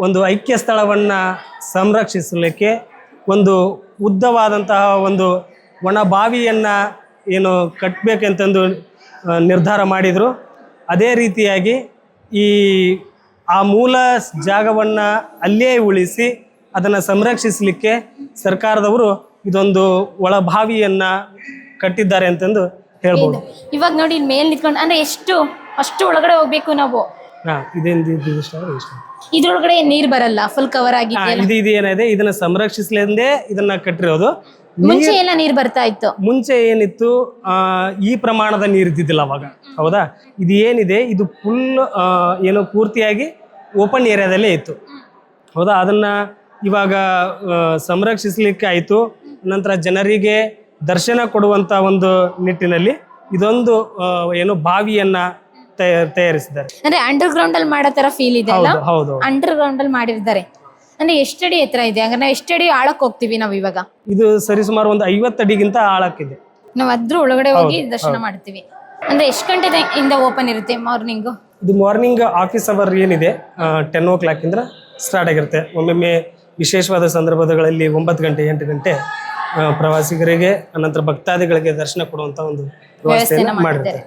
ಒಂದು ಐಕ್ಯ ಸ್ಥಳವನ್ನು ಸಂರಕ್ಷಿಸಲಿಕ್ಕೆ ಒಂದು ಉದ್ದವಾದಂತಹ ಒಂದು ಒಣ ಬಾವಿಯನ್ನು ಏನು ಕಟ್ಟಬೇಕಂತಂದು ನಿರ್ಧಾರ ಮಾಡಿದರು. ಅದೇ ರೀತಿಯಾಗಿ ಈ ಆ ಮೂಲ ಜಾಗವನ್ನು ಅಲ್ಲೇ ಉಳಿಸಿ ಅದನ್ನು ಸಂರಕ್ಷಿಸಲಿಕ್ಕೆ ಸರ್ಕಾರದವರು ಇದೊಂದು ಒಳಬಾವಿಯನ್ನು ಕಟ್ಟಿದ್ದಾರೆ ಅಂತಂದು ಹೇಳ್ಬೋದು. ಇವಾಗ ನೋಡಿ ಇಲ್ಲಿ ಮೇಲೆ ನಿಂತ್ಕೊಂಡು ಅಂದ್ರೆ ಅಷ್ಟು ಒಳಗಡೆ ಹೋಗ್ಬೇಕು ನಾವು. ಇದ್ರೊಳಗಡೆ ನೀರ್ ಬರಲ್ಲ, ಫುಲ್ ಕವರ್ ಆಗಿ ಇದು ಏನಿದೆ ಇದನ್ನ ಸಂರಕ್ಷಿಸಲೆಂದೇ ಇದನ್ನ ಕಟ್ಟಿರೋದು. ಮುಂಚೆ ಎಲ್ಲ ನೀರ್ ಬರ್ತಾ ಇತ್ತು. ಮುಂಚೆ ಏನಿತ್ತು ಈ ಪ್ರಮಾಣದ ನೀರು ಇದ್ದಿದ್ದಿಲ್ಲ ಅವಾಗ, ಹೌದಾ? ಇದು ಏನಿದೆ ಇದು ಫುಲ್ ಏನು ಪೂರ್ತಿಯಾಗಿ ಓಪನ್ ಏರಿಯಾದಲ್ಲೇ ಇತ್ತು, ಹೌದಾ? ಅದನ್ನ ಇವಾಗ ಸಂರಕ್ಷಿಸಲಿಕ್ಕೆ ಆಯಿತು. ನಂತರ ಜನರಿಗೆ ದರ್ಶನ ಕೊಡುವಂತ ಒಂದು ನಿಟ್ಟಿನಲ್ಲಿ ಇದೊಂದು ಏನು ಬಾವಿಯನ್ನ ತಯಾರಿಸಿದ್ದಾರೆ. ಅಂದ್ರೆ ಅಂಡರ್ ಗ್ರೌಂಡ್ ಅಲ್ಲಿ ಮಾಡೋ ತರ ಫೀಲ್ ಇದೆ. ಹೌದು, ಅಂಡರ್ ಗ್ರೌಂಡ್ ಅಲ್ಲಿ ಮಾಡಿರ್ತಾರೆ. ಅಂದ್ರೆ ಎಷ್ಟಡಿ ಎತ್ತರ ಇದೆ? ಹಂಗಾರೆ ನಾವು ಎಷ್ಟಡಿ ಆಳಕ್ಕೆ ಹೋಗ್ತೀವಿ ನಾವು ಇವಾಗ? ಇದು ಸರಿಸುಮಾರು ಒಂದು 50 ಅಡಿಗಿಂತ ಆಳಕ್ಕಿದೆ. ನಾವು ಅದ್ರ ಒಳಗಡೆ ಹೋಗಿ ದರ್ಶನ ಮಾಡ್ತೀವಿ. ಅಂದ್ರೆ ಎಷ್ಟು ಗಂಟೆಯಿಂದ ಓಪನ್ ಇರುತ್ತೆ ಮಾರ್ನಿಂಗ್? ಇದು ಮಾರ್ನಿಂಗ್ ಆಫೀಸ್ ಅವರ್ ಏನಿದೆ 10 o'clock ಇಂದ ಸ್ಟಾರ್ಟ್ ಆಗಿರುತ್ತೆ. ಒಮ್ಮೊಮ್ಮೆ ವಿಶೇಷವಾದ ಸಂದರ್ಭಗಳಲ್ಲಿ 9 ಗಂಟೆ 8 ಗಂಟೆ ಪ್ರವಾಸಿಗರಿಗೆ ಅನಂತರ ಭಕ್ತಾದಿಗಳಿಗೆ ದರ್ಶನ ಕೊಡುವಂತ ಒಂದು ವ್ಯವಸ್ಥೆಯನ್ನು ಮಾಡಿರ್ತಾರೆ.